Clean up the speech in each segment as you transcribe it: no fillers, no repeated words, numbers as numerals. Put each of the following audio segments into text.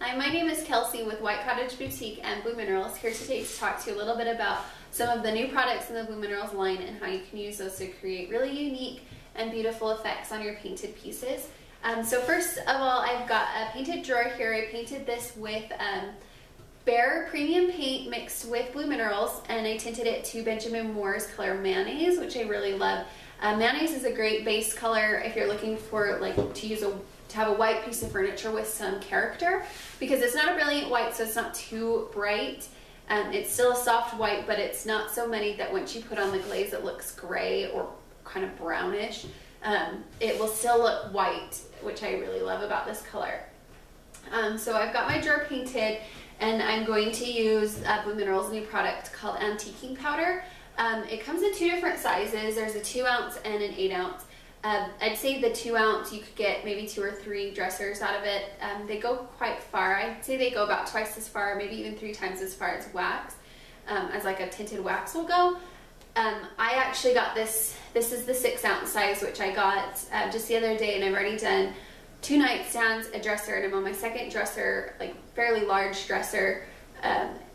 Hi, my name is Kelsey with White Cottage Boutique and Blue Minerals, here today to talk to you a little bit about some of the new products in the Blue Minerals line and how you can use those to create really unique and beautiful effects on your painted pieces. So first of all, I've got a painted drawer here. I painted this with Bare Premium paint mixed with Blue Minerals, and I tinted it to Benjamin Moore's color Mayonnaise, which I really love. Mayonnaise is a great base color if you're looking for to have a white piece of furniture with some character, because it's not a brilliant white, so it's not too bright. It's still a soft white, but it's not so many that once you put on the glaze it looks gray or kind of brownish. It will still look white, which I really love about this color. So I've got my drawer painted, and I'm going to use Blue Minerals' new product called Antiquing Powder. It comes in two different sizes. There's a 2 ounce and an 8 ounce. I'd say the 2 ounce, you could get maybe 2 or 3 dressers out of it. They go quite far. I'd say they go about twice as far, maybe even 3 times as far as wax, as like a tinted wax will go. I actually got this is the 6 ounce size, which I got just the other day, and I've already done 2 nightstands, a dresser, and I'm on my second dresser, like fairly large dresser,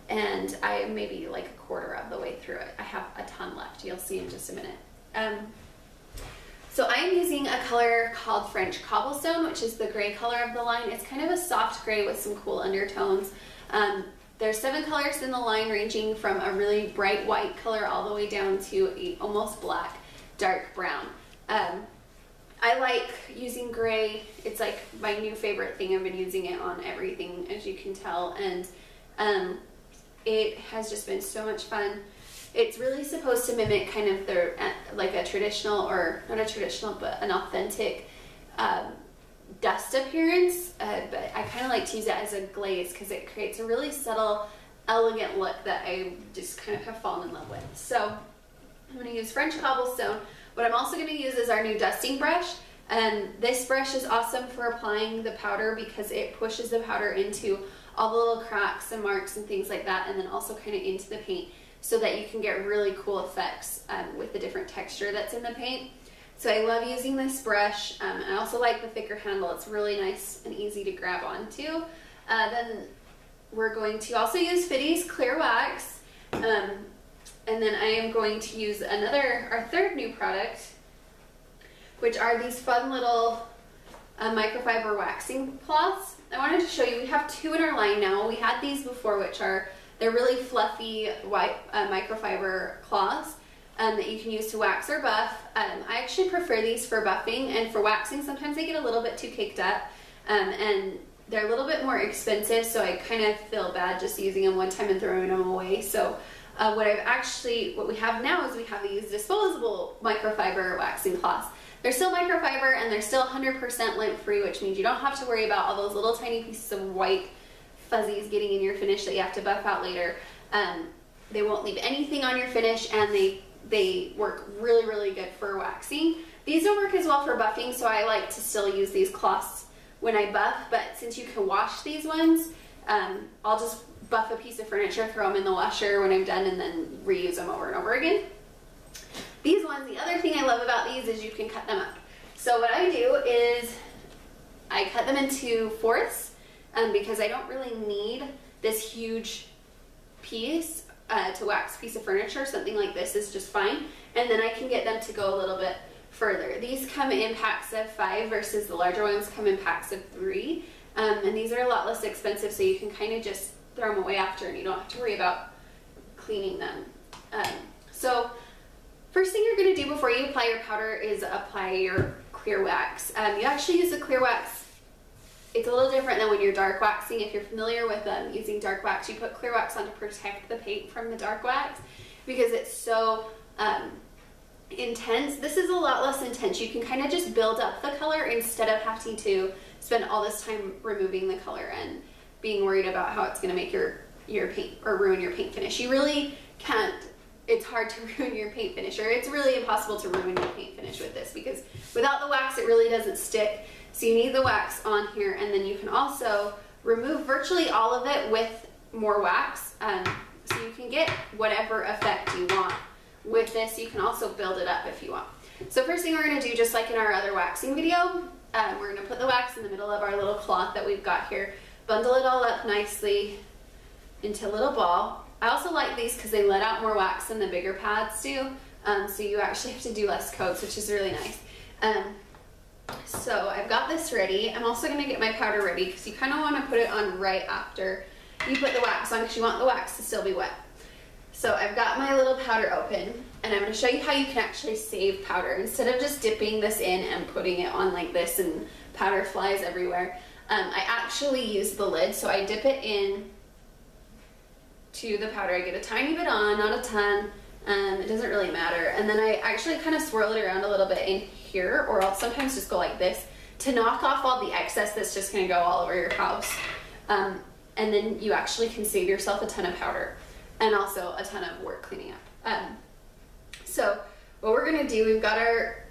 and I'm maybe like a quarter of the way through it. I have a ton left. You'll see in just a minute. So I'm using a color called French Cobblestone, which is the gray color of the line. It's kind of a soft gray with some cool undertones. There's 7 colors in the line, ranging from a really bright white color all the way down to a almost black, dark brown. I like using gray. It's like my new favorite thing. I've been using it on everything, as you can tell, and it has just been so much fun. It's really supposed to mimic kind of like a traditional, or not a traditional, but an authentic dust appearance, but I kind of like to use it as a glaze because it creates a really subtle, elegant look that I just kind of have fallen in love with. So I'm going to use French Cobblestone. What I'm also going to use is our new dusting brush. This brush is awesome for applying the powder because it pushes the powder into all the little cracks and marks and things like that, and then also kind of into the paint, so that you can get really cool effects with the different texture that's in the paint. So I love using this brush. I also like the thicker handle. It's really nice and easy to grab onto. Then we're going to also use Fiddes clear wax. And then I am going to use our third new product, which are these fun little microfiber waxing cloths. I wanted to show you, we have 2 in our line now. We had these before, they're really fluffy white microfiber cloths that you can use to wax or buff. I actually prefer these for buffing, and for waxing sometimes they get a little bit too caked up, and they're a little bit more expensive, so I kind of feel bad just using them one time and throwing them away. So what we have now is we have these disposable microfiber waxing cloths. They're still microfiber and they're still 100% lint free, which means you don't have to worry about all those little tiny pieces of white fuzzies getting in your finish that you have to buff out later. They won't leave anything on your finish, and they work really, really good for waxing. These don't work as well for buffing, so I like to still use these cloths when I buff, but since you can wash these ones, I'll just buff a piece of furniture, throw them in the washer when I'm done, and then reuse them over and over again. These ones, the other thing I love about these is you can cut them up. So what I do is I cut them into fourths, because I don't really need this huge piece to wax a piece of furniture. Something like this is just fine, and then I can get them to go a little bit further. These come in packs of 5 versus the larger ones come in packs of 3, and these are a lot less expensive, so you can kind of just throw them away after, and you don't have to worry about cleaning them. So first thing you're going to do before you apply your powder is apply your clear wax. You actually use the clear wax. It's a little different than when you're dark waxing. If you're familiar with using dark wax, you put clear wax on to protect the paint from the dark wax because it's so intense. This is a lot less intense. You can kind of just build up the color instead of having to spend all this time removing the color and being worried about how it's going to make your paint or ruin your paint finish. You really can't. It's hard to ruin your paint finish, or it's really impossible to ruin your paint finish with this, because without the wax it really doesn't stick. So you need the wax on here, and then you can also remove virtually all of it with more wax, so you can get whatever effect you want. With this, you can also build it up if you want. So first thing we're going to do, just like in our other waxing video, we're going to put the wax in the middle of our little cloth that we've got here. bundle it all up nicely into a little ball. I also like these because they let out more wax than the bigger pads do, so you actually have to do less coats, which is really nice. So I've got this ready. I'm also going to get my powder ready because you kind of want to put it on right after you put the wax on because you want the wax to still be wet. So I've got my little powder open, and I'm going to show you how you can actually save powder. Instead of just dipping this in and putting it on like this and powder flies everywhere, I actually use the lid. So I dip it in to the powder. I get a tiny bit on, not a ton. It doesn't really matter. And then I actually kind of swirl it around a little bit in here, or I'll sometimes just go like this to knock off all the excess that's just going to go all over your house. And then you actually can save yourself a ton of powder and also a ton of work cleaning up. So what we're going to do, we've got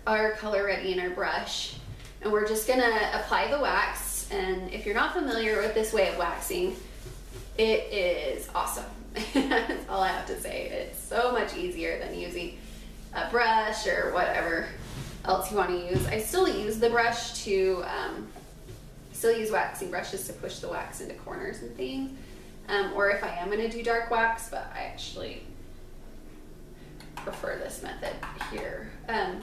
our color ready in our brush, and we're just going to apply the wax. And if you're not familiar with this way of waxing, it is awesome. That's all I have to say. It's so much easier than using a brush or whatever else you want to use. I still use the brush to, still use waxing brushes to push the wax into corners and things. Or if I am going to do dark wax, but I actually prefer this method here.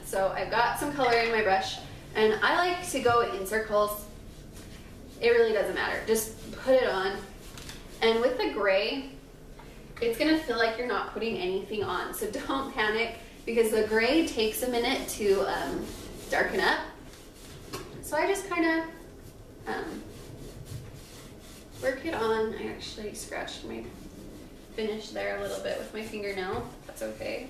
So I've got some color in my brush, and I like to go in circles. It really doesn't matter. Just put it on. And with the gray, it's going to feel like you're not putting anything on. So don't panic, because the gray takes a minute to darken up. So I just kind of work it on. I actually scratched my finish there a little bit with my fingernail. That's okay.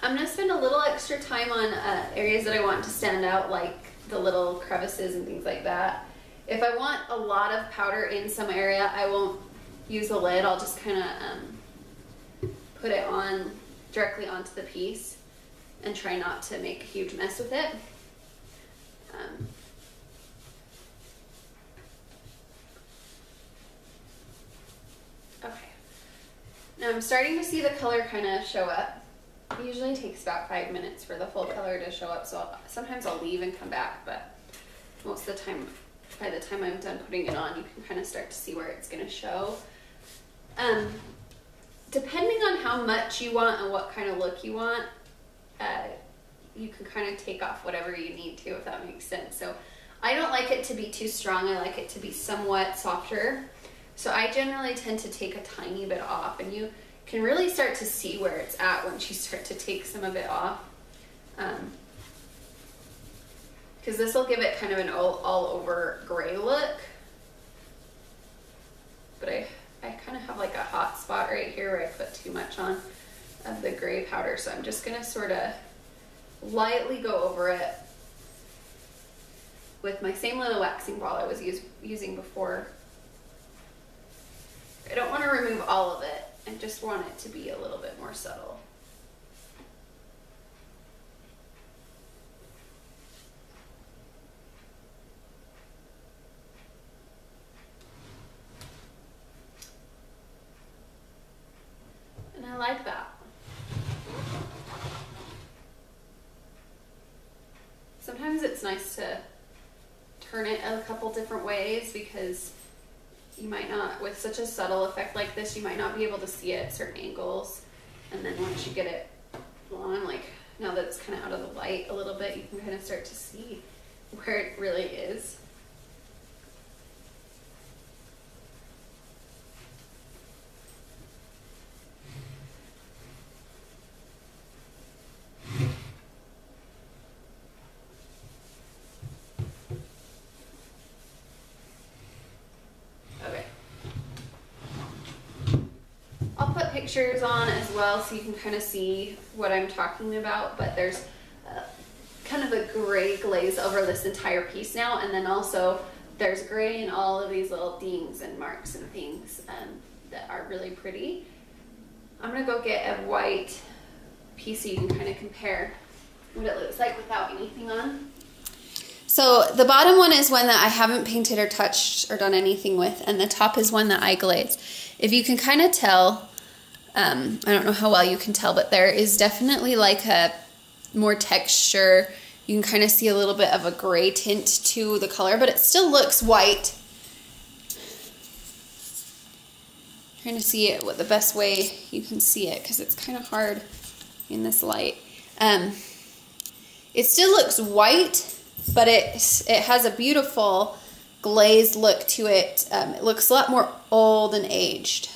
I'm going to spend a little extra time on areas that I want to stand out, like the little crevices and things like that. If I want a lot of powder in some area, I won't use the lid. I'll just kind of put it on directly onto the piece and try not to make a huge mess with it. Okay. Now I'm starting to see the color kind of show up. It usually takes about 5 minutes for the full color to show up, so sometimes I'll leave and come back, but most of the time, by the time I'm done putting it on, you can kind of start to see where it's going to show. Depending on how much you want and what kind of look you want, you can kind of take off whatever you need to, if that makes sense. So I don't like it to be too strong. I like it to be somewhat softer. So I generally tend to take a tiny bit off, and you can really start to see where it's at once you start to take some of it off. Because this will give it kind of an all over gray look. But I kind of have like a hot spot right here where I put too much on of the gray powder. So I'm just going to sort of lightly go over it with my same little waxing ball I was using before. I don't want to remove all of it. I just want it to be a little bit more subtle. And I like that. Sometimes it's nice to turn it a couple different ways, because you might not, with such a subtle effect like this, you might not be able to see it at certain angles. And then once you get it on, like now that it's kind of out of the light a little bit, you can kind of start to see where it really is. Pictures on as well, so you can kind of see what I'm talking about, but there's kind of a gray glaze over this entire piece now, and then also there's gray in all of these little dings and marks and things that are really pretty. I'm gonna go get a white piece so you can kind of compare what it looks like without anything on. So the bottom one is one that I haven't painted or touched or done anything with, and the top is one that I glaze. If you can kind of tell, I don't know how well you can tell, but there is definitely like a more texture You can kind of see a little bit of a gray tint to the color, but it still looks white. Trying to see it what the best way you can see it, because it's kind of hard in this light. It still looks white, but it has a beautiful glazed look to it. It looks a lot more old and aged.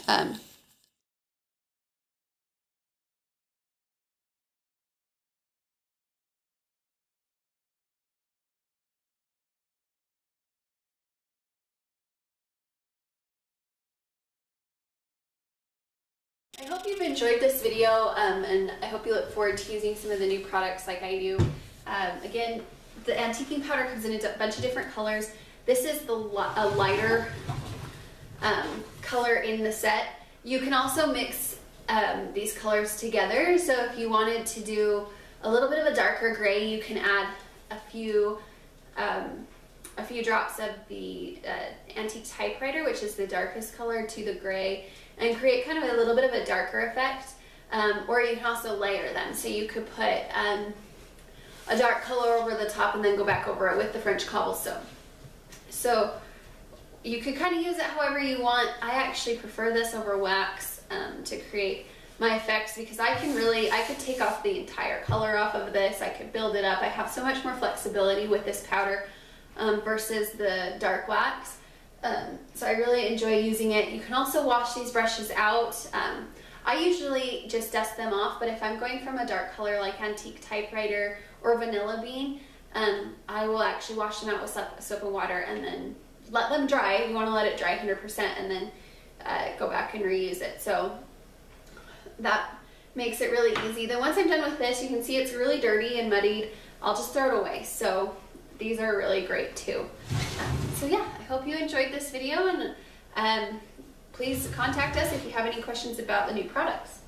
I hope you've enjoyed this video, and I hope you look forward to using some of the new products like I do. Again, the antiquing powder comes in a bunch of different colors. This is a lighter color in the set. You can also mix these colors together. So if you wanted to do a little bit of a darker gray, you can add a few drops of the antique typewriter, which is the darkest color, to the gray, and create kind of a little bit of a darker effect. Or you can also layer them. So you could put a dark color over the top and then go back over it with the French Cobblestone. So you could kind of use it however you want. I actually prefer this over wax to create my effects, because I could take off the entire color off of this. I could build it up. I have so much more flexibility with this powder versus the dark wax. So I really enjoy using it. You can also wash these brushes out. I usually just dust them off, but if I'm going from a dark color like antique typewriter or vanilla bean, I will actually wash them out with soap and water and then let them dry. You want to let it dry 100% and then go back and reuse it. So that makes it really easy. Then once I'm done with this, you can see it's really dirty and muddied. I'll just throw it away. So these are really great too. So yeah, I hope you enjoyed this video, and please contact us if you have any questions about the new products.